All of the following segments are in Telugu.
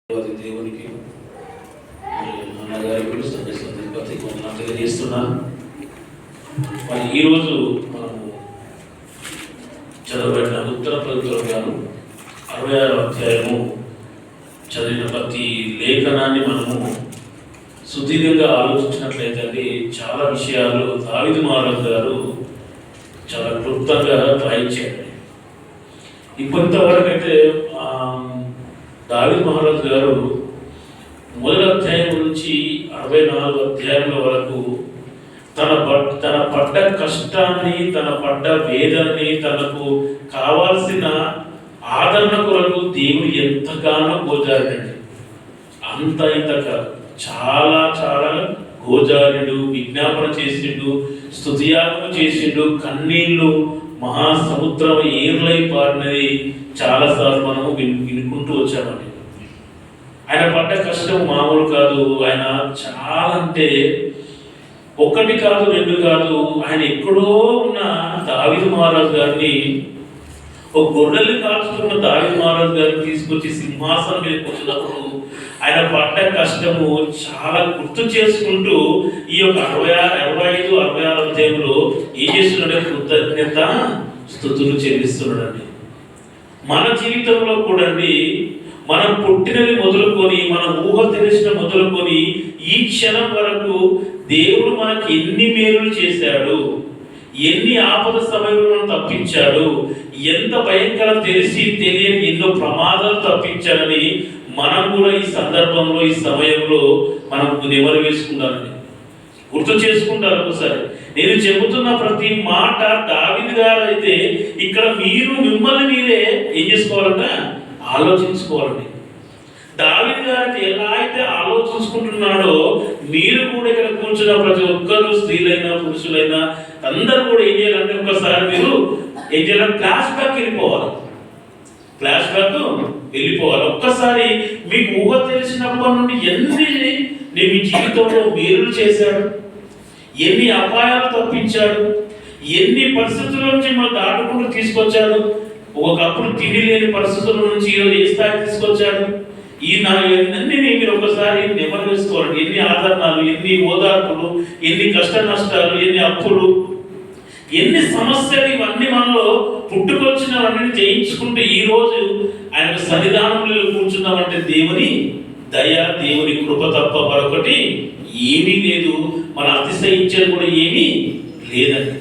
దేవునికి అన్నగారికి తెలియజేస్తున్నాను. మరి ఈరోజు మనము చదవబడిన ఉత్తర పవిత్రంగాను 66వ అధ్యాయము చదివిన ప్రతి లేఖనాన్ని మనము సుదీర్ఘంగా ఆలోచించినట్లయితే చాలా విషయాలు దావీదు మహారాజు గారు చాలా క్లుప్తంగా రాయించారు. ఇప్పటివరకు అయితే దావీదు మహారాజు గారు మొదటి అధ్యాయం నుంచి 64 అధ్యాయంల వరకు తన పడ్డ కష్టాన్ని, తన పడ్డ వేదనని, తనకు కావాల్సిన ఆదరణ కొరకు దేవుడు ఎంతగానో గోజారండి. అంత ఇంత కాదు, చాలా చాలా గోజారుడు, విజ్ఞాపన చేసిండు, స్తుతియాగం చేసిండు, కన్నీళ్ళు మహాసముద్రం ఏర్లై పారినది చాలాసార్లు మనము వినుకుంటూ వచ్చామండి. ఆయన పడ్డ కష్టం మామూలు కాదు. ఆయన చాలా అంటే ఒకటి కాదు, రెండు కాదు, ఆయన ఎక్కడో ఉన్న దావీదు మహారాజు గారిని, ఒక గొర్రెలు కాల్చుకున్న దావీదు మహారాజు గారిని తీసుకొచ్చి సింహాసనం మీద కూర్చున్నప్పుడు ఆయన పడ్డ కష్టము చాలా గుర్తు చేసుకుంటూ ఈ యొక్క 65, 66 అధ్యాయంలో ఏం చేస్తున్నాడే? కృతజ్ఞత స్తుతులు చెల్లిస్తున్నాడండి. మన జీవితంలో కూడా మనం పుట్టినది మొదలుకొని, మన ఊహ తెలిసిన మొదలుకొని ఈ క్షణం వరకు దేవుడు మనకి ఎన్ని మేలులు చేశాడు, ఎన్ని ఆపద సమయంలో తప్పించాడు, ఎంత భయంకర తెలిసి తెలియని ఎన్నో ప్రమాదాలు తప్పించాడని మనం కూడా ఈ సందర్భంలో, ఈ సమయంలో మనం నెమరు వేసుకుంటారండి, గుర్తు చేసుకుంటారు. ఒకసారి నేను చెబుతున్న ప్రతి మాట దావీదు గారు అయితే ఇక్కడ మిమ్మల్ని మీరే ఏం చేసుకోవాలంటే ఆలోచించుకోవాలండి. దావీదు గారికి ఎలా అయితే ఆలోచించుకుంటున్నాడో మీరు కూడా ఇక్కడ కూర్చున్న ప్రతి ఒక్కరు, స్త్రీలైనా పురుషులైనా అందరూ కూడా ఏం చేయాలంటే ఒకసారి మీరు ఏం చేయాలంటే ఫ్లాష్ బ్యాక్ వెళ్ళిపోవాలి. ఒక్కసారి మీకు ఊహ తెలిసినప్పటి నుండి ఎన్ని నేను మీ జీవితంలో మేలులు చేశాడు, ఎన్ని అపాయాలు తప్పించాడు, ఎన్ని పరిస్థితుల నుంచి మనం దాటుకుంటూ తీసుకొచ్చాడు, ఒకప్పుడు తిండి లేని పరిస్థితుల నుంచి ఈరోజు ఏ స్థాయి తీసుకొచ్చాడు. ఇవన్నీ మీరు ఒకసారి నెమరు వేసుకోవాలండి. ఎన్ని ఆదరణలు, ఎన్ని ఓదార్పులు, ఎన్ని కష్ట నష్టాలు, ఎన్ని అప్పులు, ఎన్ని సమస్యలు, ఇవన్నీ మనలో పుట్టుకొచ్చినవన్నీ జయించుకుంటే ఈ రోజు ఆయన సన్నిధానంలో కూర్చున్నామంటే దేవుని దయ, దేవుని కృప తప్ప మరొకటి ఏమీ లేదు. మన అతిశయించేది కూడా ఏమీ లేదండి.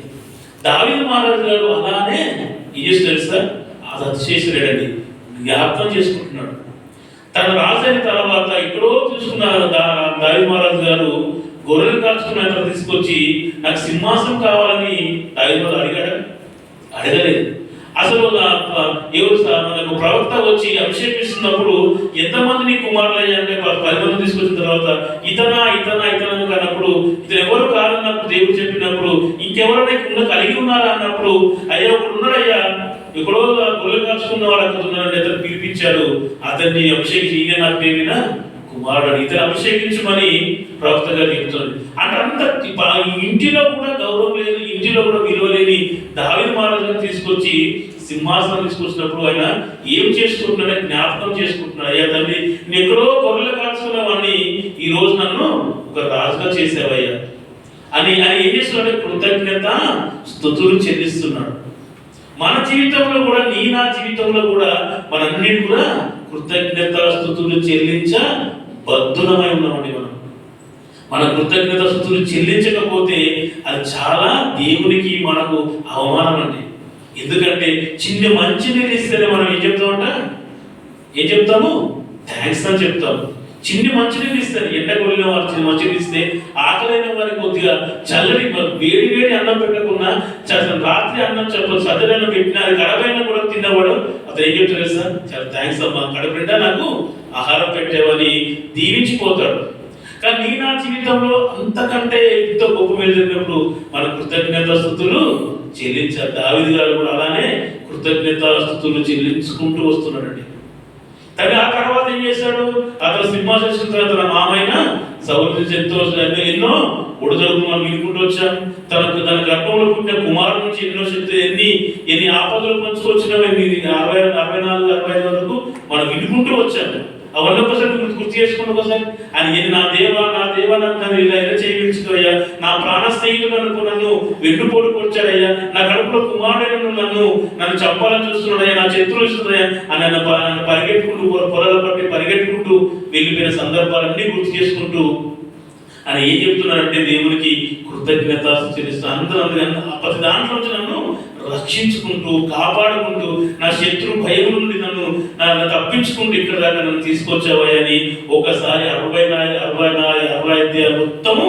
దావీదు మహారాజు గారు అలానే ఏం చేసి తెలుసా? అది అతిశేషులేడండి, జ్ఞాపకం చేసుకుంటున్నాడు. తన రాజైన తర్వాత ఎక్కడో చూసుకున్నారు దావీదు మహారాజు గారు గొర్రెలు కాల్చుకున్న తీసుకొచ్చి నాకు సింహాసనం కావాలని దావీదు అడగలేదు. అసలు ఎవరు మనకు ప్రవక్త వచ్చి అభిషేకిస్తున్నప్పుడు ఎంతమంది కుమారులు అయ్యారంటే 10 మంది తీసుకొచ్చిన తర్వాత ఇతనా అన్నప్పుడు ఇతను ఎవరు కాదన్నప్పుడు దేవుడు చెప్పినప్పుడు ఇంకెవరైనా కలిగి ఉన్నారా అన్నప్పుడు అయ్యా ఒకడు ఉన్నాడయ్యా, ఎక్కడో గొర్రెలు కాల్చుకున్న వాడు అక్కడ ఉన్నాడని అతను పిలిపించాడు. అతన్ని అభిషేకించి ఈయన నాకు పేరిన కుమారుడు, ఇతను అభిషేకించమని ప్రవక్త గారు చెప్తున్నాడు. అంటే అంత ఇంటిలో కూడా గౌరవం లేదు, ఇంటిలో కూడా విలువ లేని దావీదు మహారాజుని తీసుకొచ్చి సింహాసనం తీసుకొచ్చినప్పుడు ఆయన ఏం చేసుకుంటున్నాడే? జ్ఞాపకం చేసుకుంటున్నాడు. అయ్యా తండ్రి, నేను ఎక్కడో గొర్రెలు కాల్చుకున్నావని ఈ రోజు నన్ను ఒక రాజుగా చేసావయ్యా అని ఏం చేస్తున్నాడు? కృతజ్ఞత స్తుతులు చెల్లిస్తున్నాడు. మన జీవితంలో కూడా, నా జీవితంలో కూడా మనందరినీ కూడా కృతజ్ఞత స్తుతులు చెల్లించ బద్ధులమై ఉన్నామండి. మన కృతజ్ఞత స్తుతులు చెల్లించకపోతే అది చాలా దేవునికి మనకు అవమానం అండి. ఎందుకంటే చిన్న మంచినీళ్ళు ఇస్తేనే మనం ఏం చెప్తాము? థ్యాంక్స్ అని చెప్తాము. చిన్ని మంచినీళ్ళు ఇస్తారు. ఎండగొల్లిన వారు చిన్న మంచినీళ్ళు ఇస్తే, ఆకలైన వారికి కొద్దిగా చల్లని వేడి అన్నం పెట్టకుండా రాత్రి అన్నం చెప్పదు, సదరి అన్నం పెట్టినా అది కడపైన కూడా తిన్నవాడు అతను ఏం చెప్తారు సార్? చాలా థ్యాంక్స్ అమ్మా, కడుపుంటా నాకు ఆహారం పెట్టేవని దీవించిపోతాడు. కానీ నా జీవితంలో అంతకంటే ఎంతో గొప్ప మేలు జరిగినప్పుడు మన కృతజ్ఞత స్తుతులు చెల్లించారు. దావీదు గారు కూడా అలానే కృతజ్ఞత స్తుతులు చెల్లించుకుంటూ వస్తున్నాడండి. కానీ ఆ తర్వాత ఏం చేశాడు? అతను సింహాసనం తన మామైన సౌలు ఎన్నో ఒడిదొడుకులు మనం వినుకుంటూ వచ్చాం. తన గర్భంలో పుట్టిన కుమారుడు నుంచి ఎన్నో శక్తి ఎన్ని ఆపదలు పంచుకొచ్చినా 64, 65 వరకు మనం వినుకుంటూ వచ్చాము. అవన్నీ ఒకసారి గుర్తు చేసుకుని ఒకసారి అని నా దేవా నన్ను ఇలా చేయవచ్చుదయ్యా, నా ప్రాణ స్నేహితులు నన్ను వెన్నుపోటు పొడిచాడయ్యా, నా కడుపులో కుమారుడు నన్ను చంపాలని చూస్తున్నాడయ్యా, నా శత్రువులు ఇస్తున్నాయా అని నన్ను పరిగెట్టుకుంటూ పొలాల పట్టి పరిగెట్టుకుంటూ వెళ్ళిపోయిన సందర్భాలన్నీ గుర్తు చేసుకుంటూ అని ఏం చెప్తున్నారంటే దేవునికి కృతజ్ఞత చెల్లిస్తాను. అందరూ ప్రతి దాంట్లో నన్ను రక్షించుకుంటూ కాపాడుకుంటూ నా శత్రు భయం నుండి నన్ను తప్పించుకుంటూ ఇక్కడ దాకా నన్ను తీసుకొచ్చావని ఒకసారి 64 మొత్తము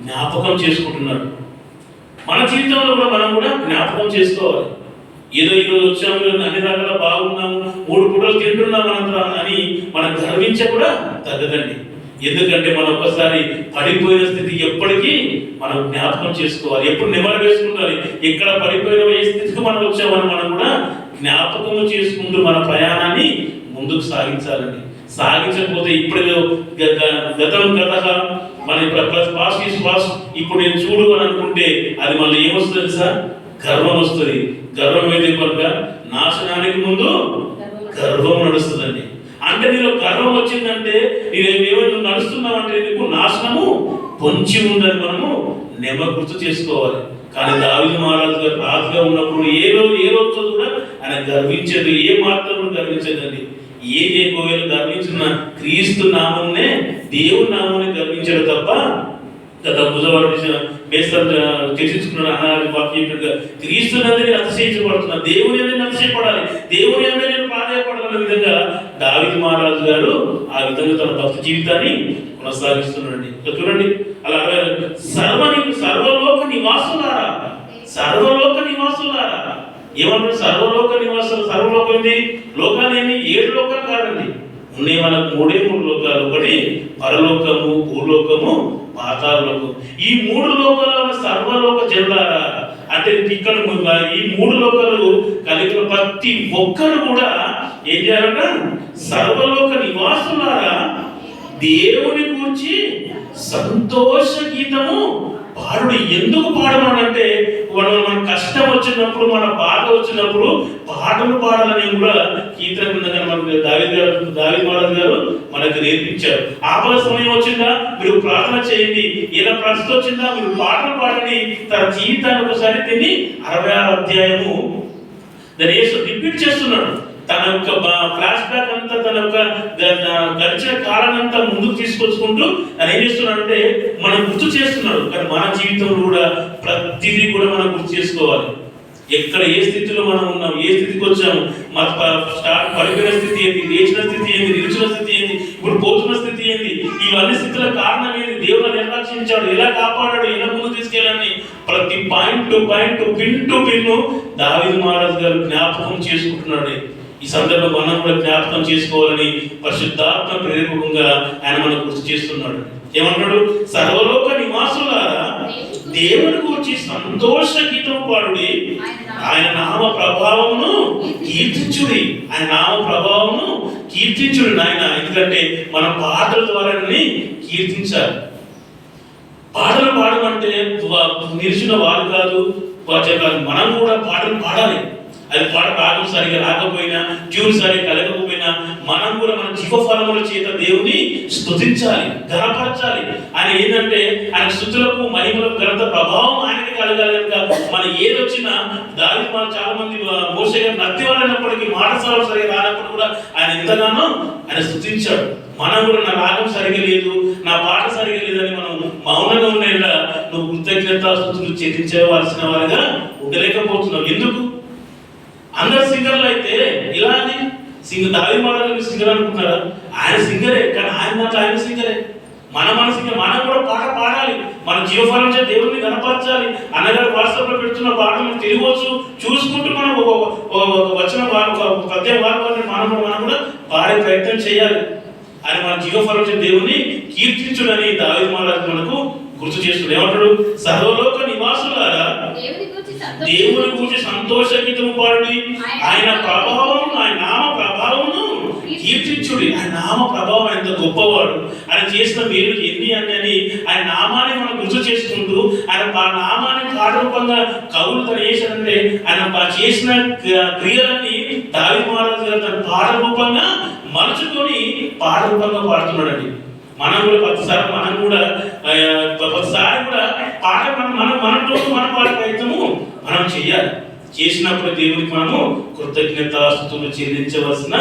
జ్ఞాపకం చేసుకుంటున్నాడు. మన జీవితంలో కూడా మనం కూడా జ్ఞాపకం చేసుకోవాలి. ఏదో ఈరోజు వచ్చాము, అన్ని రకాల బాగున్నాము, 3 పూటలు తింటున్నాం అని మనం గర్వించ కూడా తగ్గదండి. ఎందుకంటే మనం ఒక్కసారి పడిపోయిన స్థితి ఎప్పటికీ మనం జ్ఞాపకం చేసుకోవాలి. ఎప్పుడు నిమర వేసుకుంటారు, ఎక్కడ పడిపోయిన ఏ స్థితికి మనం వచ్చామని మనం కూడా జ్ఞాపకం చేసుకుంటూ మన ప్రయాణాన్ని ముందుకు సాగించాలండి. సాగించకపోతే ఇప్పుడు మన ఇప్పుడు నేను చూడు అని అనుకుంటే అది మళ్ళీ ఏమొస్తుంది సార్? గర్వం వస్తుంది. గర్వం అయితే కనుక నాశనానికి ముందు గర్వం నడుస్తుందండి. అంటే నీలో గర్వం వచ్చిందంటే నువ్వు నడుస్తున్నావంటే నీకు నాశనము పొంచి ఉందని మనము గుర్తు చేసుకోవాలి. కానీ దావీదు మహారాజు గారు రాజుగా ఉన్నప్పుడు ఏ రోజు కూడా ఆయన గర్వించదు, ఏ మాత్రం గర్వించదండి. ఏ ఒకవేళ గర్వించిన క్రీస్తు నామంనే దేవుని నామాన్ని గర్వించడు తప్ప గత బుధవారం చర్చించుకున్న వాక్యం క్రీస్తునందరినీ అతిశయించబడుతున్నారు, దేవుని అందరినీ అతిశయపడాలి, దేవుని అందరినీ ప్రాధాన్యపడాలన్న విధంగా దావీదు మహారాజు గారు ఆ విధంగా తన భక్తి జీవితాన్ని కొనసాగిస్తున్నాడండి. చూడండి, అలా సర్వలోక నివాసులారా ఏమంటారు? సర్వలోక నివాసులు. సర్వలోకం ఏంటి? లోకాలు ఏమి? 7 లోకాలు కాదండి, ఉన్నాయి మనకు 3 లోకాలు. ఒకటి పరలోకము, భూలోకము, పాతాళలోకం. ఈ 3 లోకాల సర్వలోక జనులారా అంటే ఇక్కడ ఈ 3 లోకాలు కలిగిన ప్రతి ఒక్కరు కూడా ఏం చేయాలంట? సర్వలోక నివాసులారా దేవుని గురించి సంతోష గీతము పాడు. ఎందుకు పాడమనంటే మన కష్టం వచ్చినప్పుడు, మన బాధ వచ్చినప్పుడు పాటలు పాడాలని కూడా కీర్తన గ్రంథంగా మనకు దావీదు మహారాజు గారు మనకు నేర్పించారు. ఆపద సమయం వచ్చిందా మీరు ప్రార్థన చేయండి, ఇలా పరిస్థితి వచ్చిందా మీరు పాటలు పాడండి. తన జీవితాన్ని ఒకసారి తిని 66వ అధ్యాయము దాన్ని రిపీట్ చేస్తున్నాడు. తన యొక్క ఫ్లాష్ బ్యాక్ అంతా, తన యొక్క గడిచిన కాలం అంతా ముందుకు తీసుకొచ్చుకుంటూ ఆయన ఏం చేస్తున్నాడంటే మనం గుర్తు చేస్తున్నాడు. కానీ మన జీవితంలో కూడా ప్రతిదీ కూడా మనం గుర్తు చేసుకోవాలి. ఎక్కడ ఏ స్థితిలో మనం ఉన్నాం, ఏ స్థితికి వచ్చాము, మన పడిపోయిన స్థితి ఏంటి, లేచిన స్థితి ఏంటి, నిలిచిన స్థితి ఏంటి, ఇప్పుడు పోతున్న స్థితి ఏంటి, ఇవన్నీ స్థితుల కారణం ఏంటి, దేవుడు నిర్లక్ష్యించాడు, ఎలా కాపాడాడు, ఎలా ముందు తీసుకెళ్ళాలని ప్రతి point to point, pin to pin దావీదు మహారాజు గారు జ్ఞాపకం చేసుకుంటున్నాడు. ఈ సందర్భంలో మనం కూడా జ్ఞాపకం చేసుకోవాలని పరిశుద్ధాత్మ ప్రేరేపకంగా ఆయన మనకు గుర్తు చేస్తున్నాడు. ఏమంటాడు? సర్వలోక నివాసులారా దేవుని గురించి సంతోష గీతం పాడుడి, ఆయన నామ ప్రభావమును కీర్తించుడి. ఆయన నామ ప్రభావమును కీర్తించుడి నాయన. ఎందుకంటే మన పాటల ద్వారా కీర్తించాలి. పాటలు పాడమంటే నిలిచిన వారు కాదు, మనం కూడా పాటలు పాడాలి. అది పాట రాగం సరిగా రాకపోయినా, ట్యూన్ సరిగా కలగకపోయినా మనం కూడా మన జీవఫలముల చేత దేవుని స్తుతించాలి, ఘనపరచాలి. ఆయన ఏంటంటే ఆయన స్తుతులకు, మహిమలకు, ఘనత, ప్రభావం ఆయనకి కలగాలి. కనుక మన ఏదొచ్చినా దావీదు మన చాలా మంది మోషే గారు నత్తివారైనప్పటికీ, మాట స్వరం సరిగా రానప్పుడు కూడా ఆయన ఎంతగానో ఆయన స్తుతించాడు. మనం కూడా నా రాగం సరిగా లేదు, నా పాట సరిగా లేదని మనం మౌనంగా ఉండేలా నువ్వు కృతజ్ఞతాస్తుతులు చెల్లించవలసిన వారిగా ఉండలేకపోతున్నావు. ఎందుకు? అందరు సింగర్లు అయితే ఇలా అని దావీదు మహారాజు సింగర్ అనుకుంటారా? ఆయన సింగరే, కానీ ఆయన సింగరే. మన సింగర్. మనం కూడా పాట పాడాలి, మన జీవఫలం చేత దేవుడిని కనపరచాలి. అన్నగారు వాట్సాప్ లో పెడుతున్న పాటలు తెలియవచ్చు, చూసుకుంటూ మనం వచ్చిన ప్రత్యేక వారు మనం కూడా పాడే ప్రయత్నం చేయాలి. ఆయన మన జీవఫలం చేత దేవుడిని కీర్తించుడని దావీదు మహారాజు మనకు గుర్తు చేస్తున్నాడు. ఏమంటాడు? సర్వలోక నివాసులారా దేవుని గురించి సంతోష గీతము పాడుడి, ఆయన ప్రభావం, ఆయన నామ ప్రభావమును కీర్తించుడి. ఆయన నామ ప్రభావం ఎంత గొప్పవాడు, ఆయన చేసిన మేలు ఎన్ని అని ఆయన నామాన్ని మనం గుర్తు చేసుకుంటూ ఆయన నామాన్ని పాట రూపంగా కవులు తను చేశారంటే ఆయన చేసిన క్రియలన్నీ దావీదు మహారాజు గారు తన పాట రూపంగా మలుచుకొని పాట రూపంగా పాడుతున్నాడండి. మనం కూడా ప్రతిసారి పాట మన పాట ప్రయత్నము మనం చేయాలి. చేసినప్పుడు దేవునికి మనము కృతజ్ఞతాస్తుతులు చెల్లించవలసిన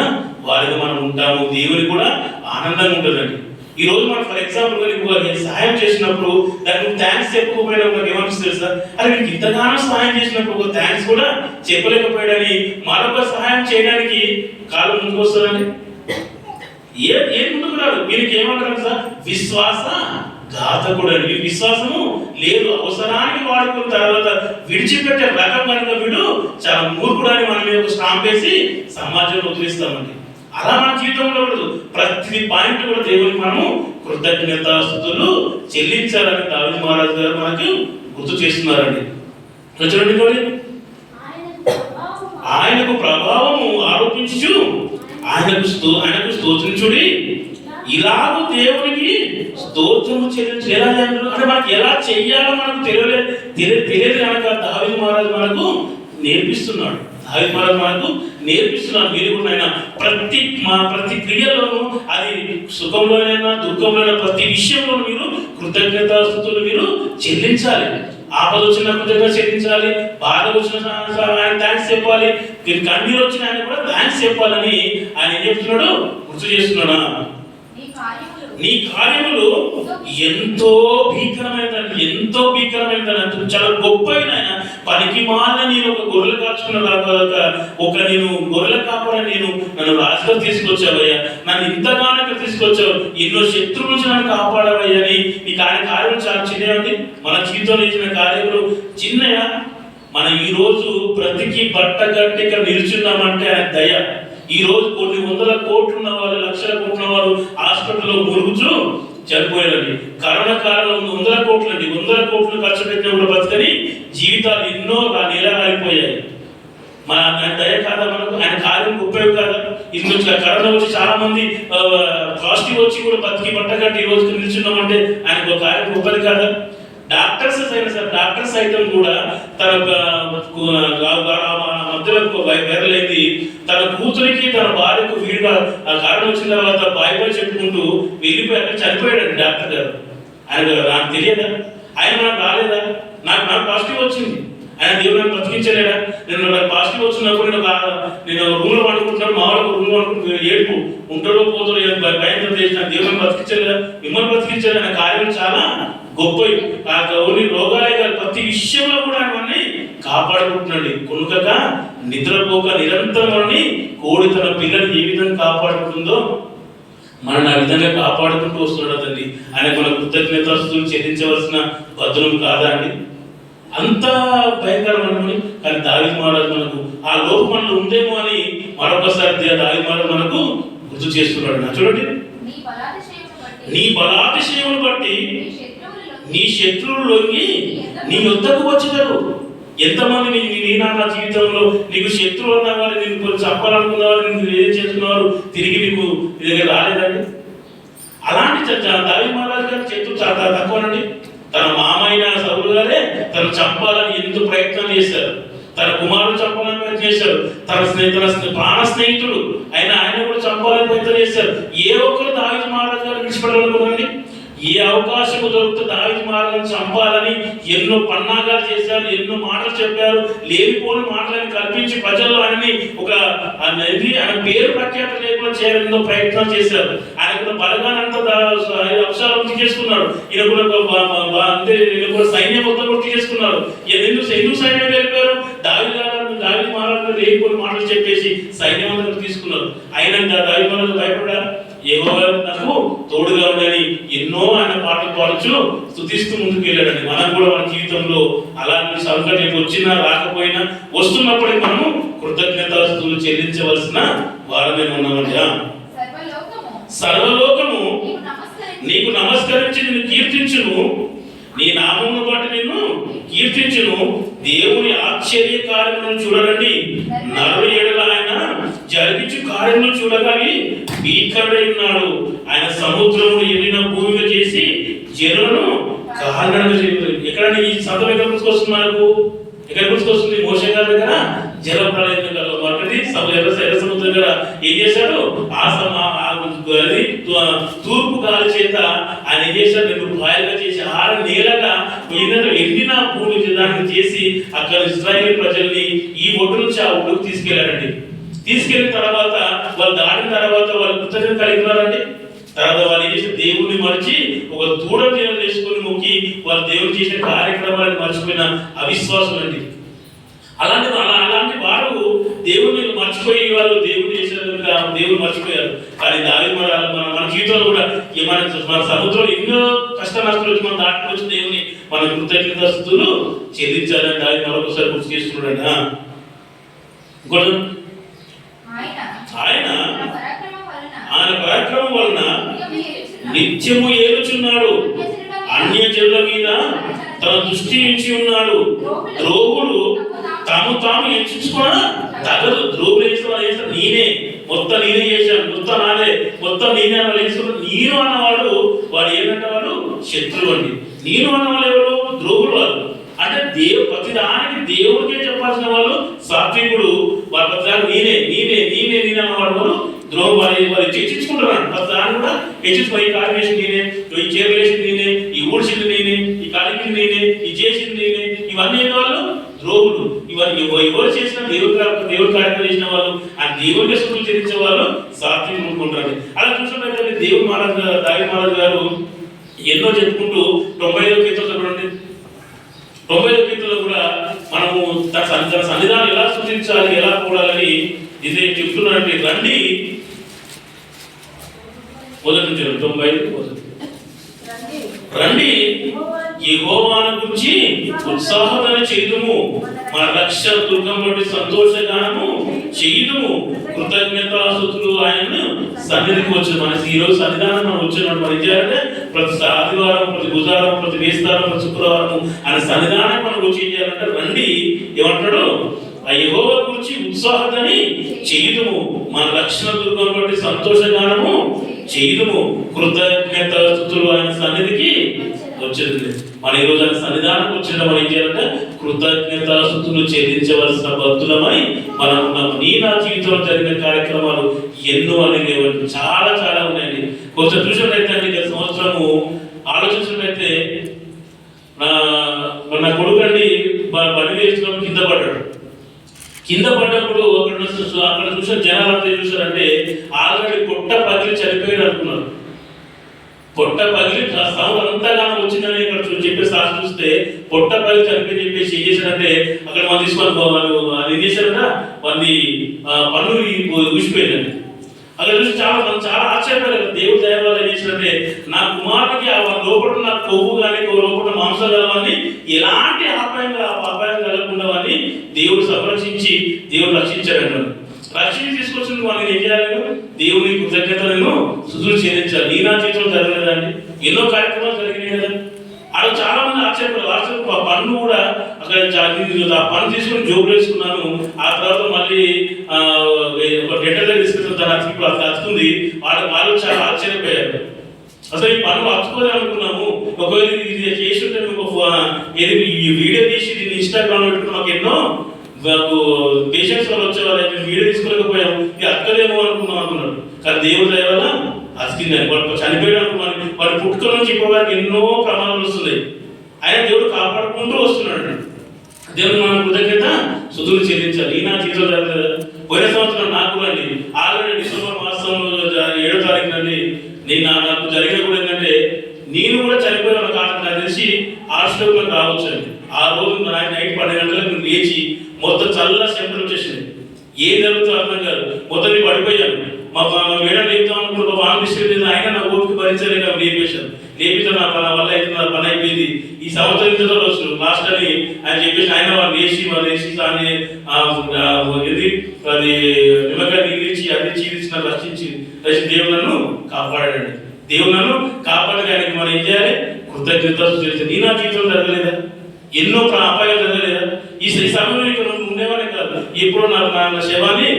వారిగా మనం ఉంటాము. దేవుని కూడా ఆనందంగా ఉంటుందండి. ఈ రోజు మనం ఫర్ ఎగ్జాంపుల్ సహాయం చేసినప్పుడు దానికి థ్యాంక్స్ చెప్పకపోయినా మనకు ఏమనిపిస్తుంది సార్, అది మీకు ఇంతగానో సహాయం చేసినప్పుడు ఒక థ్యాంక్స్ కూడా చెప్పలేకపోయాడని మరొక సహాయం చేయడానికి కాలం ముందుకు వస్తుందండి. ఏం ముందుకు రాదు. వీరికి ఏమంటారు సార్, విశ్వాస ఘాతకుడు అని. వీడి విశ్వాసము లేదు, అవసరానికి వాడుకున్న తర్వాత విడిచిపెట్టే రకం కనుక వీడు చాలా మూర్ఖుడు అని మన మీద ఒక స్టాంప్ వేసి సమాజంలో వదిలిస్తామండి. అలా మన జీవితంలో ఉండదు. ప్రతి పాయింట్ కూడా దేవునికి మనము కృతజ్ఞతాస్తుతులు చెల్లించాలని దావీదు మహారాజు గారు మనకు గుర్తు చేస్తున్నారండి. చూడండి, ఆయనకు ప్రభావము ఆరోపించు, ఆయనకు స్తోత్రించుడి, ఇలాగూ దేవునికి స్తోత్రము చెల్లించాలి అంటే మనకి ఎలా చెయ్యాలో మనకు తెలియదు కనుక దావీదు మహారాజు మనకు నేర్పిస్తున్నాడు. మీరు కూడా ప్రతి క్రియలోనూ, అది సుఖంలోనైనా దుఃఖంలోనైనా ప్రతి విషయంలోనూ మీరు కృతజ్ఞతాస్తుతులు మీరు చెల్లించాలి. ఆపద వచ్చిన కృతజ్ఞత చెల్లించాలి, బాధ వచ్చిన ఆయన థ్యాంక్స్ చెప్పాలి, కన్నీరు వచ్చిన ఆయన కూడా థ్యాంక్స్ చెప్పాలని ఆయన ఏం చెప్తున్నాడు, గుర్తు చేస్తున్నాడా. నీ కార్యములు ఎంతో భీకరమైనదని చాలా గొప్పైన పనికి మాలిన నేను ఒక గొర్రెలు కాచుకున్న నేను గొర్రెల కాపాడని నన్ను రాజుగా తీసుకొచ్చావయ్యా, నన్ను ఇంతగానో ఇక్కడ తీసుకొచ్చావు, ఎన్నో శత్రువుల నుంచి నన్ను కాపాడవయ్యా అని. నీకు ఆయన కార్యములు చాలా చిన్నవండి. మన జీవితంలో ఇచ్చిన కార్యములు చిన్నయా. మనం ఈ రోజు బ్రతికి బట్ట కట్టి ఇక్కడ నిల్చున్నామంటే ఆయన దయ. ఈ రోజు కొన్ని వందల కోట్లు ఉన్న వాళ్ళు, లక్షల కోట్లు ఉన్న వాళ్ళు హాస్పిటల్లో మురుగుచు చనిపోయారండి. కరోనా కాలంలో వందల కోట్లు ఖర్చు పెట్టిన కూడా బతకని జీవితాలు ఎన్నో నీలగాలిపోయాయి. మన ఆయన దయ కాదా మనకు, ఆయన కార్యం ఉపయోగం కాదా. ఇందులో కరోనా వచ్చి చాలా మంది పాజిటివ్ వచ్చి కూడా బతికి బట్ట కట్టి ఈ రోజు నిల్చున్నామంటే ఆయనకు కార్యం గొప్పది కాదా. డాక్టర్స్ సైతం కూడా తన మధ్యలో వైరలైంది, తన కూతురికి తన భార్యకు వీడిగా కారణం వచ్చిన తర్వాత బాయ్ చెప్పుకుంటూ వెళ్ళిపోయి అక్కడ చనిపోయాడు డాక్టర్ గారు. నాకు తెలియదా, ఆయన నాకు రాలేదా, నాకు పాజిటివ్ వచ్చింది, ఆయన దేవుడు బ్రతికించలేడా. నాకు పాజిటివ్ వచ్చినప్పుడు నేను రూమ్ లో పడుకుంటున్నాను, మా వాళ్ళకు రూమ్ లో పడుకుంటూ ఏడుపు ఉంటాడో పోతాడో భయంతో చేసిన దేవుని బ్రతికించలేదా, మిమ్మల్ని బ్రతికించలేదు. ఆయన కార్యాలు చాలా గొప్పవి. ఓన్లీ రోగాలే కాదు, ప్రతి విషయంలో కూడా ఆయన్ని కాపాడుకుంటున్నాడు. కొనుకక నిద్రపోక నిరంతరం కోడి తన పిల్లల్ని ఏ విధంగా కాపాడుకుంటుందో మనల్ని ఆ విధంగా కాపాడుకుంటూ వస్తున్నాడు తండ్రి. ఆయన మన కృతజ్ఞతాస్తుతులు చెల్లించవలసిన భద్రం కాదా అండి. అంత భయంకరమని. కానీ దావీదు మహారాజు మనకు ఆ లోపం మనలో ఉందేమో అని మరొకసారి దావీదు మహారాజు మనకు గుర్తు చేస్తున్నాడు. చూడండి, నీ బలాతిశయమును బట్టి నీ శత్రువులు లొంగి నీ యొద్దకు వచ్చేదారు. ఎంతమంది నీ నా జీవితంలో నీకు శత్రువులు ఉన్నవారు, నేను చంపాలనుకున్నవారు, నేను ఏం చేస్తున్నవారు తిరిగి నీకు నీ దగ్గర రాలేదండి. అలాంటి దావీదు మహారాజు గారి శత్రువు చాలా తక్కువనండి. తన మామైన సౌలు గారే తను చంపాలని ఎంతో ప్రయత్నం చేశారు. తన కుమారుడు చంపాలని ప్రయత్నం చేశారు. తన ప్రాణ స్నేహితుడు ఆయన కూడా చంపాలని ప్రయత్నం చేశారు. ఏ ఒక్కరు దావీదు మహారాజు గారు విడిచిపెట్టాలనుకున్నారండి. ఏ అవకాశం దొరికితే దావీదు మహారాజును చంపాలని ఎన్నో పన్నాగాలు చేశారు, ఎన్నో మాటలు చెప్పారు, లేనిపోని మాటలను కల్పించి ప్రజల్లో ఆయనని ఆయన పేరు ప్రఖ్యాత లేకుండా చేయాలని ఎన్నో ప్రయత్నం చేశారు. ఆయనకున్న బలగానంతా అవసరం చేసుకున్నాడు. ఈయన కూడా సైన్యం మొత్తం కూడా తీసుకున్నారు. ఎందుకు సైన్యం వెళ్ళిపోయారు, దావీదు మహారాజు లేనిపోని మాటలు చెప్పేసి సైన్యం అంతా తీసుకున్నారు. అయినా దావీదు మహారాజు భయపడ్డారు. యెహోవా నాకు తోడుగా ఉండని ఎన్నో ఆయన పాటలు పాడుచు స్తుతిస్తూ ముందుకు వెళ్ళాడండి. మనం కూడా మన జీవితంలో అలాంటి సంకటం వచ్చినా రాకపోయినా వస్తున్నప్పటికీ మనము కృతజ్ఞతాస్తుతులు చెల్లించవలసిన వారమే ఉన్నామండి. సర్వలోకము నీకు నమస్కరించి నిన్ను కీర్తించును, నీ నామమును బట్టి నిన్ను కీర్తించును. దేవుని ఆశ్చర్య కార్యములను చూడరండి, నరుడు ఎడల ఆయన జరిగించు కార్యములను చూడగాని భీకరుడై ఉన్నాడు. ఆయన సముద్రమును ఎండిన భూమిగా చేసి జనులను కారణంగా చేయలేదు. ఎక్కడ ఈ సంతం ఎక్కడ గుర్తుకొస్తుంది, మనకు ఎక్కడ గుర్తుకొస్తుంది, మోషే గారి దగ్గర జల ప్రళయం మొదటి ఎర్ర సముద్రం దగ్గర ఏం చేశాడు? అది తూర్పు గాలి చేత ఆయన ఏం చేశాడు? 2 పాయలుగా చేసి 6 నెలలుగా ఎండిన భూమి దాన్ని చేసి అక్కడ ఇశ్రాయేలు ప్రజల్ని ఈ ఒడ్డు నుంచి ఆ ఒడ్డుకు తీసుకెళ్లారండి. తీసుకెళ్లిన తర్వాత వాళ్ళు దాటిన తర్వాత వాళ్ళు కృతజ్ఞత కలిగి ఉన్నారండి. తర్వాత వాళ్ళు ఏం చేసి దేవుణ్ణి మరిచి ఒక దూడ చేసుకుని మొక్కి వాళ్ళు దేవుడు చేసిన కార్యక్రమాలను మర్చిపోయిన అవిశ్వాసం అండి. అలాంటి వారు దేవుని మర్చిపోయి వాళ్ళు దేవుడు చేశారు, దేవుడు మర్చిపోయారు. కానీ దావీదు మన జీవితంలో కూడా మన సముద్రంలో ఎన్నో కష్ట నష్టాలు వచ్చి మనం దాటుకొచ్చి దేవుని మన కృతజ్ఞతాస్తుతులు చెల్లించాలని దావీదు మరొకసారి గుర్తు చేసుకున్నాడు. ఆయన పరాక్రమం వలన నిత్యము ఏలుచున్నాడు, అన్యజనుల మీద తన దృష్టి ఉంచి ఉన్నాడు. ద్రోహులు తాము ఎంచుకోవడం తగదు. ద్రోహులు వేసిన నేనే మొత్తం నేనే చేశాను, మొత్తం నాదే, మొత్తం నేనే వాళ్ళు వేసుకున్నాడు. నేను అన్నవాడు వాడు ఏమంటే వాడు శత్రువు అండి. నేను అన్నవాళ్ళు ఎవరు? ద్రోహులు వాళ్ళు. అంటే ప్రతి దానికి దేవుడికే చెప్పాల్సిన వాళ్ళు సాత్వికుడు. వాళ్ళ ప్రతి దానికి నేనే నేనే నేనే నేనే అన్నవాడు వాళ్ళు ద్రోహం. వాళ్ళు హెచ్చించుకుంటున్నాడు. ప్రతి దాన్ని కూడా హెచ్చించుకో. ఈ కార్యవేషన్ నేనే, ఈ చీరలేసింది నేనే, ఈ ఊడ్చింది నేనే, ఈ కలిగింది నేనే, ఈ చేసింది నేనే, ఇవన్నీ వాళ్ళు ద్రోహులు. ఇవన్నీ ఎవరు చేసిన దేవుడి కార్యక్రమం చేసిన వాళ్ళు ఆ దేవుడికి శుభ్రం చెల్లించే వాళ్ళు సాత్వికులు అనుకుంటారు. అలా చూసినట్లయితే దావీదు మహారాజు గారు ఎన్నో చెప్పుకుంటూ 95వ కీర్తనలో చూడండి. 95వ కీర్తనలో కూడా మనము తన సన్నిధానం ఎలా సూచించాలి, ఎలా కూడాలని ఇదే చెప్తున్నారంటే రండి. మొదటి నుంచి 95 రండి యెహోవాను గురించి ఉత్సాహమైన చేయుదుము, మన రక్షణ దుర్గం బట్టి సంతోషగానము చేయుదుము. కృతజ్ఞతాస్తుతులు ఆయన సన్నిధికి వచ్చి మనకి ఈరోజు సన్నిధానం మనం వచ్చినప్పుడు మనం ఏం చేయాలంటే ప్రతి ఆదివారం, ప్రతి బుధవారం, ప్రతి వేస్తారం, ప్రతి శుక్రవారం ఆయన సన్నిధానం మనం వచ్చి ఏం చేయాలంటే రండి ఏమంటాడు? ఆ యెహోవా గురించి ఉత్సాహతని చేయుదుము, మన రక్షణ దుర్గం బట్టి సంతోషగానము చేయుదుము. కృతజ్ఞతాస్తుతులు ఆయన సన్నిధికి వచ్చేది. మన ఈ రోజు ఆయన సన్నిధానం వచ్చిన మనం ఏం చేయాలంటే కృతజ్ఞతాస్తుతులు చెల్లించవలసిన భక్తులమై మనం ఉన్నాము. నా జీవితంలో జరిగిన కార్యక్రమాలు ఎన్నో అనేవి చాలా చాలా ఉన్నాయండి. కొంచెం చూసినట్లయితే అండి గత సంవత్సరము ఆలోచించినట్లయితే నా కొడుకు అండి బండి వేసుకున్నప్పుడు కింద పడ్డప్పుడు అక్కడ చూసిన జనాలు ఏం చూసారంటే ఆల్రెడీ పొట్ట పగిలి చనిపోయాడు అనుకున్నారు. పొట్ట పగిలి సౌండ్ అంతగానో వచ్చిందని ఇక్కడ చెప్పే సాక్షి చూస్తే పొట్ట పగిలి చనిపోయి చెప్పేసి ఏం చేశారంటే అక్కడ మనం తీసుకొని వాళ్ళు ఏం చేశారంట వాళ్ళని పన్ను ఊసిపోయిందండి. అక్కడ చూసి చాలా ఆశ్చర్యపోయారు. దేవుడు దైవాలు ఏం చేశారంటే నా కుమారుడికి లోపల నా కొవ్వు కానీ లోపల మాంసం కలవాన్ని ఎలాంటి అపాయం కలగకుండా వాడిని దేవుడు సంరక్షించి దేవుడు రక్షించాడు. రక్షించి తీసుకొచ్చిన వాళ్ళని ఏం చేయాలి? దేవుని కృతజ్ఞతలను స్తుతులు చెల్లించాలి. నా జీవితంలో జరగలేదండి, ఎన్నో కార్యక్రమాలు జరిగినాయి కదా. అలా చాలా మంది ఆశ్చర్యపోయారు. పన్ను కూడా అక్కడ ఆ పన్ను తీసుకుని జోబులు వేసుకున్నాను. ఆ తర్వాత మళ్ళీ ఒక డెంటల్ దగ్గర తీసుకెళ్తాను, దాన్ని అతుకుంది. వాళ్ళు చాలా ఆశ్చర్యపోయారు. అసలు ఈ పన్ను అతుకోలేదు అనుకున్నాము. ఒకవేళ ఇది చేస్తుంటే ఈ వీడియో తీసి దీన్ని ఇన్స్టాగ్రామ్ పెట్టుకుని మాకు ఎన్నో పేషెంట్స్ వాళ్ళు వచ్చేవాళ్ళు వీడియో తీసుకోలేకపోయాం, ఇది అక్కలేమో అనుకున్నాడు. కానీ దేవుడు దయ వల్ల అతికింది. వాడు చనిపోయాడు అనుకున్నాను. వాడు పుట్టుక నుంచి ఇప్పటివరకు ఎన్నో ప్రమాదాలు వస్తున్నాయి. ఆయన దేవుడు కాపాడుకుంటూ వస్తున్నాడు. దేవుడు మనం కృతజ్ఞత స్తుతులు చెల్లించాలి. నా జీవితం జరగలేదు. పోయిన సంవత్సరం నాకు అండి ఆల్రెడీ డిసెంబర్ మాసంలో 7వ తారీఖు అండి నాకు జరిగిన కూడా ఏంటంటే నేను కూడా చనిపోయిన కారణం నాకు తెలిసి హాస్పిటల్లోకి రావచ్చు అండి. ఆ రోజు నైట్ 12 గంటలకు లేచి మొత్తం చల్ల సెంటర్ వచ్చేసింది. ఏం జరుగుతుందో అర్థం కాదు. మొత్తం పడిపోయాను. మా మేడం లేపుతాం అనుకుంటే ఆంధ్రప్రదేశ్ అయినా నా ఓపిక భరించలేక లేపేశాను. లేపితే నా వల్ల అయితే నా పని అయిపోయింది. ఈ సంవత్సరం ఇంత వచ్చు లాస్ట్ అని ఆయన చెప్పేసి ఆయన వాళ్ళు వేసి దాన్ని అది నిమ్మకాయ నీళ్ళిచ్చి అది చీలించి నన్ను రక్షించి దేవులను కాపాడాడండి. దేవులను కాపాడడానికి మనం ఏం చేయాలి? కృతజ్ఞతలు తెలిసి నా జీవితం జరగలేదా? ఎన్నో అపాయాలు జరగలేదా? ఈ సమయంలో ఇక్కడ ఉండేవాడే కాదు. ఎప్పుడు నా శవాన్ని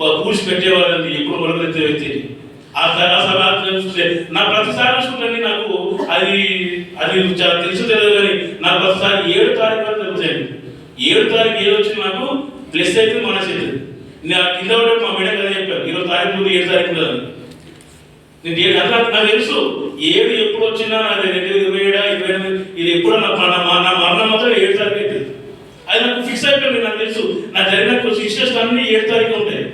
పూడ్చి పెట్టేవాళ్ళండి. ఎప్పుడు మొదలెత్తే వ్యక్తి ఆ చూస్తే నా ప్రతిసారి చూసుకుంటే నాకు అది తెలుసు తెలియదు. కానీ నాకు ప్రతిసారి 7వ తారీఖు వరకు జరుగుతాయండి. 7వ తారీఖు ఏదో వచ్చి నాకు ప్లస్ అయితే మైనస్ అవుతుంది. నేను కింద పడే మా మేడం కదా చెప్పాను, ఈరోజు తారీఖు 7 తారీఖు కదా నేను 7 అట్లా నాకు తెలుసు 7 ఎప్పుడు వచ్చినా నాది 27 28 ఇది ఎప్పుడు నా మరణం మాత్రం 7 తారీఖు అవుతుంది. అది నాకు ఫిక్స్ అయిపోయింది. నాకు తెలుసు నా జరిగిన సిస్టర్స్ అన్ని 7 తారీఖు ఉంటాయి.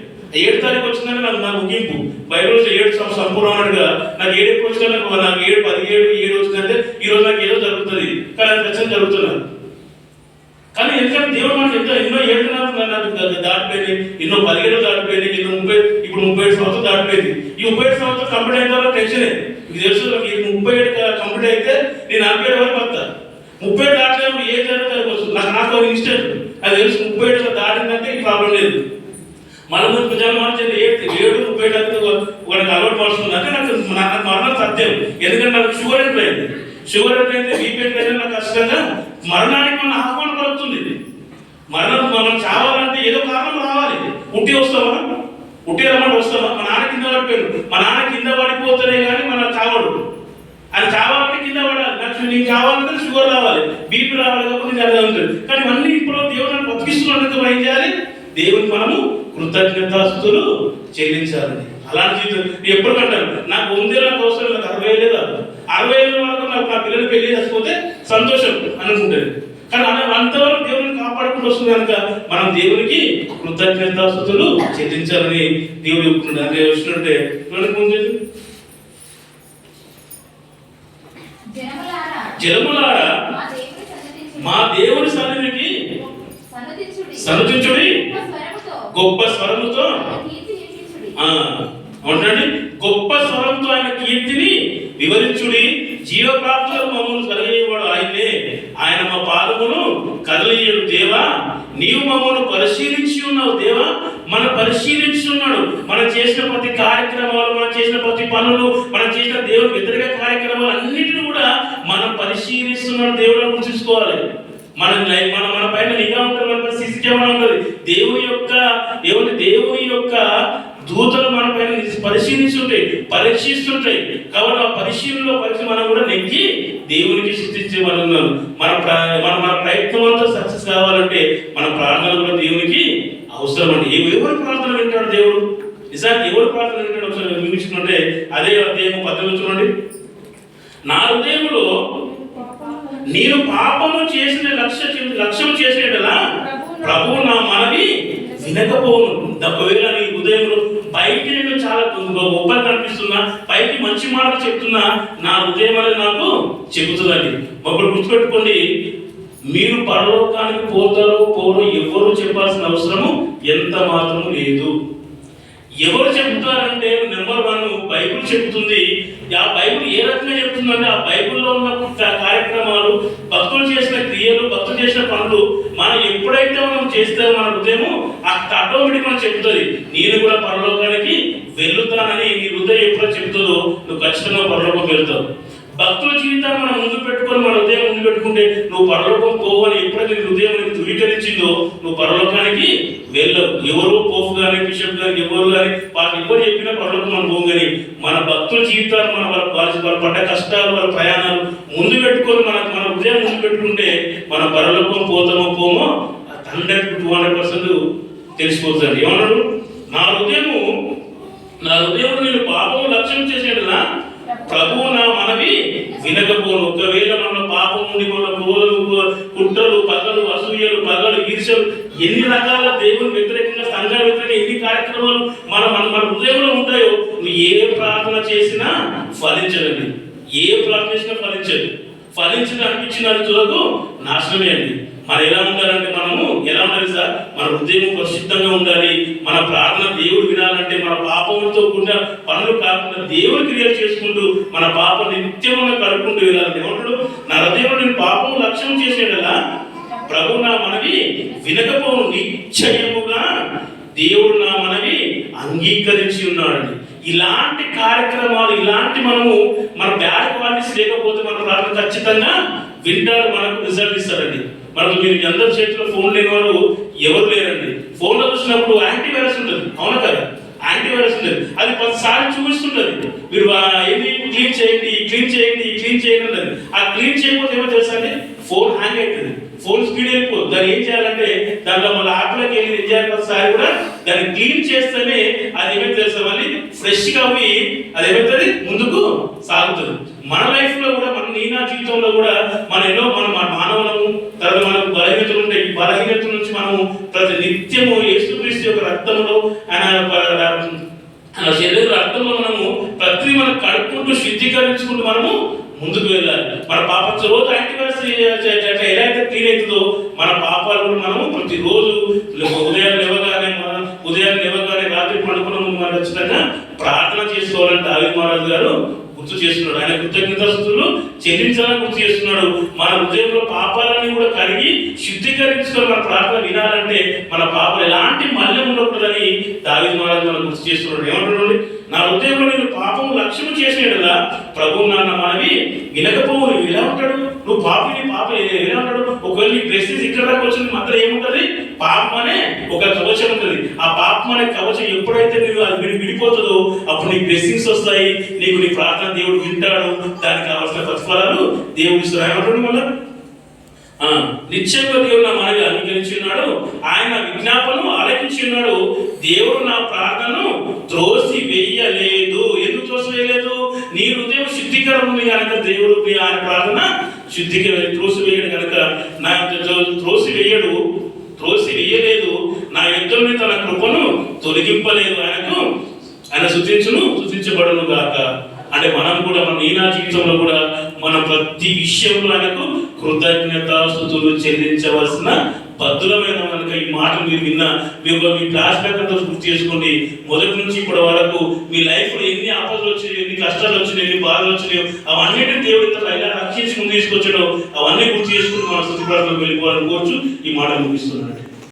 7 తారీఖు వచ్చిందంటే నాకు నా ముగింపు. బైబిల్ 7 సంపూర్ణంగా నాకు 7 ఎప్పుడు వచ్చినా నాకు 7 17 7 వచ్చిందంటే ఈ రోజు నాకు ఏదో జరుగుతుంది, కానీ అది ఖచ్చితంగా జరుగుతున్నది. కానీ ఎందుకంటే దేవుడు మనకి ఎన్నో 7 నాకు దాటిపోయింది, ఎన్నో 17 దాటిపోయింది, ఎన్నో 30 ఇప్పుడు 37 సంవత్సరాలు దాటిపోయింది. ఈ 37 సంవత్సరాలు కంప్లీట్ అయిన తర్వాత టెన్షనే. మీకు తెలుసు, నాకు 37 కంప్లీట్ అయితే నేను 47 వరకు వస్తా. 30 దాటినప్పుడు ఏ జరుగుతుంది వస్తుంది నాకు ఇన్స్టెంట్ అది తెలుసు. 37 దాటిందంటే ఈ ప్రాబ్లం లేదు. మళ్ళీ 30 జన్మాలు 7 30 ఒకరికి అలవాటు పడుతుంది అంటే నాకు మరణం సత్యం. ఎందుకంటే నాకు షుగర్ ఎంట్రైంది, షుగర్ ఎంట్రైంది, బీపీ ఎంట్రైంది. నాకు ఖచ్చితంగా మరణానికి మన ఆహ్వానం పడుతుంది. మరణం మనం చావాలంటే ఏదో కారణం రావాలి. ఉట్టి వస్తామా, ఉట్టి రమ్మంటే వస్తామా? మా నాన్న కింద పడిపోయాడు, మా నాన్న కింద పడిపోతేనే కానీ మన చావడు. అది చావాలంటే కింద పడాలి. నాకు నీకు కావాలంటే షుగర్ రావాలి, బీపీ రావాలి, కాబట్టి నేను అర్థం ఉంటుంది. కానీ అన్ని ఇప్పుడు దేవుడు బతికిస్తున్నందుకు ఏం చేయాలి? దేవుని మనము కృతజ్ఞతాస్తుతులు చెల్లించాలని. అలాంటి జీవితం ఎప్పుడు కంటాను. నాకు 1 నాకు అవసరం, నాకు 60 లేదా 60 వరకు నాకు నా పిల్లలు పెళ్లి చేసుకుంటే సంతోషం అనుకుంటాను. కానీ అంతవరకు దేవుడిని కాపాడుకుంటూ వస్తుంది కనుక మనం దేవునికి కృతజ్ఞతాస్తుతులు చెల్లించాలని దేవుడు చెప్తున్నాడు. అంటే వచ్చినట్టే జనములారా మా దేవుని సన్నిధికి సన్నతించుడి, గొప్ప స్వరముతో ఉండండి, గొప్ప స్వరంతో ఆయన కీర్తిని వివరించుడి. జీవప్రాప్తులకు మమ్మల్ని కలిగేవాడు ఆయనే, ఆయన మా పాదమును కదలియడు. దేవా నీవు మమ్మల్ని పరిశీలించి ఉన్నావు. దేవా మనం పరిశీలించి ఉన్నాడు. మనం చేసిన ప్రతి కార్యక్రమాలు, మనం చేసిన ప్రతి పనులు, మనం చేసిన దేవుని వ్యతిరేక కార్యక్రమాలు అన్నిటిని కూడా మనం పరిశీలిస్తున్నాడు. దేవుడు గుర్తుంచుకోవాలి. మన పైన నిఘా ఉంటుంది, మన పైన సీసీ కెమెరా ఉంటుంది. దేవుని యొక్క దూతలు మన పైన పరిశీలిస్తుంటాయి, పరీక్షిస్తుంటాయి. కాబట్టి ఆ పరిశీలనలో మనం కూడా నెగ్గి దేవునికి స్తుతించే వాళ్ళు ఉన్నారు. మన ప్రయత్నం అంతా సక్సెస్ కావాలంటే మన ప్రార్థన కూడా దేవునికి అవసరం అండి. ఎవరి ప్రార్థన వింటాడు దేవుడు? నిజానికి ఎవరి ప్రార్థన వింటాడు ఒకసారి వినిపించుకుంటే అదే అధ్యాయం 10 చూడండి. నా హృదయంలో నేను పాపము చేసిన లక్ష్యం చేసేటలా ప్రభువు నా మనవి వినకపోను. ఒకవేళ నీ హృదయంలో పైకి నేను చాలా గొప్పగా కనిపిస్తున్నా, పైకి మంచి మాటలు చెప్తున్నా, నా హృదయం అనేది నాకు చెబుతుందండి. ఒకరు గుర్తుపెట్టుకోండి, మీరు పరలోకానికి పోతారో పోరో ఎవరు చెప్పాల్సిన అవసరము ఎంత మాత్రము లేదు. ఎవరు చెప్తారంటే నెంబర్ 1 బైబిల్ చెప్తుంది. ఆ బైబిల్ ఏ రకంగా చెప్తుందంటే ఆ బైబిల్లో ఉన్న కార్యక్రమాలు, భక్తులు చేసిన క్రియలు, భక్తులు చేసిన పనులు మనం ఎప్పుడైతే మనం చేస్తామో మన హృదయము ఆటోమేటిక్ మనం చెప్తుంది నేను కూడా పరలోకానికి వెళ్తానని. నీ హృదయం ఎప్పుడో చెప్తుందో నువ్వు ఖచ్చితంగా పరలోకం వెళ్తావు. భక్తుల జీవితాన్ని మనం ముందు పెట్టుకొని మన హృదయం ముందు పెట్టుకుంటే నువ్వు పరలోకం పోవని ఎప్పుడైతే నీ హృదయం ధృవీకరించిందో నువ్వు పరలోకానికి వెళ్ళవు. ఎవరు పోపు కానీ, బిషప్ కానీ, ఎవరు కానీ వాళ్ళకి ఎవరు చెప్పినా పరలోకం మనం పోవు. కానీ మన భక్తుల జీవితాన్ని వాళ్ళ పడ్డ కష్టాలు, వాళ్ళ ప్రయాణాలు ముందు పెట్టుకొని మన హృదయం ముందు పెట్టుకుంటే మన పరలోకం పోతామో పోమో 100-200% తెలిసిపోతుంది. ఏమన్నాడు? నా హృదయం నేను పాపము లక్ష్యం చేసేటలా ప్రభువు నా మనవి వినకపోను. ఒకవేళ మన పాపం నుండి మన క్రోధలు, కుట్రలు, పగలు, అసూయలు, పగలు, ఈర్ష్యలు, ఎన్ని రకాల దేవుని వ్యతిరేకంగా, సంఘాల వ్యతిరేకంగా ఎన్ని కార్యక్రమాలు మన హృదయంలో ఉంటాయో నువ్వు ఏ ప్రార్థన చేసినా ఫలించదండి. ఏ ప్రార్థన చేసినా ఫలించిన అనిపించిన తులకు నాశనమే అండి. మనం ఎలా ఉండాలంటే మనము ఎలా ఉండాలి సార్? మన హృదయం పరిశుద్ధంగా ఉండాలి. మన ప్రార్థన దేవుడు వినాలంటే మన పాపంతో కూడిన పనులు కాకుండా దేవుడి క్రియలు చేసుకుంటూ మన పాపం నిత్యముగా కలుపుకుంటూ వెళ్ళాలని. ఏమంటాడు? నా హృదయంలో నేను పాపము లక్ష్యం చేసేటలా ప్రభు నా మనవి వినకపోను. నిశ్చయముగా దేవుడు నా మనవి అంగీకరించి ఉన్నాడండి. ఇలాంటి కార్యక్రమాలు, ఇలాంటి మన బ్యాడ్ క్వాలిటీస్ లేకపోతే మన ప్రార్థన ఖచ్చితంగా వింటాడు, మనకు రిజల్ట్ ఇస్తాడండి. మనకు మీరు అందరి చేతిలో ఫోన్ లేని వారు ఎవరు లేరండి. ఫోన్లో చూసినప్పుడు యాంటీవైరస్ ఉంటుంది, అవునా కదా? యాంటీవైరస్ ఉంటుంది, అది 10 సార్లు చూపిస్తుంటుంది. మీరు ఏది క్లీన్ చేయండి అంటారు. ఆ క్లీన్ చేయకపోతే ఏమో తెలుసా అండి, ఫోన్ హ్యాంగ్ అవుతుంది. ఫోన్ స్పీడ్ వెళ్ళిపోదు. దాన్ని ఏం చేయాలంటే దాంట్లో మళ్ళీ ఆకులకి వెళ్ళి ఏం చేయాలి, ఒకసారి కూడా దాన్ని క్లీన్ చేస్తేనే అది ఏమైతే తెలుసా మళ్ళీ ఫ్రెష్గా అవి అది ఏమవుతుంది ముందుకు సాగుతుంది. మన లైఫ్ లో కూడా మన నా జీవితంలో కూడా మన ఎన్నో మన మానవులము, తర్వాత మనకు బలహీనతలు ఉంటాయి. ఈ బలహీనతల నుంచి మనము ప్రతి నిత్యము యేసుక్రీస్తు యొక్క రక్తంలో ఆయన శరీర రక్తంలో మనము ప్రతి మనం కడుక్కుంటూ శుద్ధీకరించుకుంటూ మనము ముందుకు వెళ్ళాలి. మన పాప రోజు యాంటీబయాటిక్స్ ఎలా అయితే క్లీన్ అవుతుందో మన పాపాలు కూడా మనము ప్రతిరోజు ఉదయాన్ని లేవగానే రాత్రి పడుకున్న ముందు మనం ఖచ్చితంగా ప్రార్థన చేసుకోవాలని దావీదు మహారాజు గారు గుర్తు చేస్తున్నాడు. ఆయన కృతజ్ఞతాస్తుతులు చెల్లించాలని గుర్తు చేస్తున్నాడు. మన హృదయంలో పాపాలని కూడా కడిగి శుద్ధీకరించుకొని మన ప్రార్థన వినాలంటే మన పాపాలు ఎలాంటి మల్యం ఉండకూడదని దావీదు మహారాజు మనం గుర్తు చేస్తున్నాడు. ఏమంటున్నాడు, నా హృదయంలో నేను పాపము లక్ష్యం చేసేటలా ప్రభు నాన్న మనవి వినకపోవు, నువ్వు ఎలా ఉంటాడు, నువ్వు పాపని ఎలా ఉంటాడు. ఒకవేళ నీ ప్రెస్టీజ్ ఇక్కడ దాకా వచ్చింది మాత్రం ఏముంటది, పాపం అనే ఒక కవచం ఉంటుంది. ఆ పాపం అనే కవచం ఎప్పుడైతే నువ్వు అది విడిపోతుందో అప్పుడు నీకు బ్లెస్సింగ్స్ వస్తాయి, నీకు నీ ప్రార్థన దేవుడు వింటాడు, దానికి కావాల్సిన ప్రతిఫలాలు దేవుడు ఇస్తాడు. ఏమంటాడు మళ్ళీ నిశ్చయంగా దేవుడు నా మనవి అంగీకరించి ఉన్నాడు, ఆయన విజ్ఞాపనను ఆలకించి ఉన్నాడు. దేవుడు నా ప్రార్థనను త్రోసి వేయలేదు. ఎందుకు త్రోసి వేయలేదు? నీ హృదయం శుద్ధీకరణ ఉంది కనుక దేవుడు ఆయన ప్రార్థన త్రోసి వేయడు కనుక నా త్రోసి వేయలేదు. నా యుద్ధంలో తన కృపను తొలగింపలేదు. ఆయన స్తుతించబడును గాక. అంటే మనం కూడా మన ఈనా జీవితంలో కూడా మనం ప్రతి విషయంలో ఆయనకు కృతజ్ఞతాస్తుతులు చెల్లించవలసిన బద్దులమైన కనుక ఈ మాట మీరు మీ ఫ్లాష్ బ్యాక్ అంతా గుర్తు చేసుకోండి. మొదటి నుంచి ఇప్పటి వరకు మీ లైఫ్లో ఎన్ని ఆపదలు వచ్చినాయో, ఎన్ని కష్టాలు వచ్చినాయో, ఎన్ని బాధలు వచ్చినాయో అవన్నిటిని దేవుడి ఎలా రక్షించి ముందు తీసుకొచ్చాడో అవన్నీ గుర్తు చేసుకుని మన స్తుతి ప్రార్థనకు వెళ్ళిపోవాలని కోరుచు ఈ మాట ముగిస్తున్నాడు.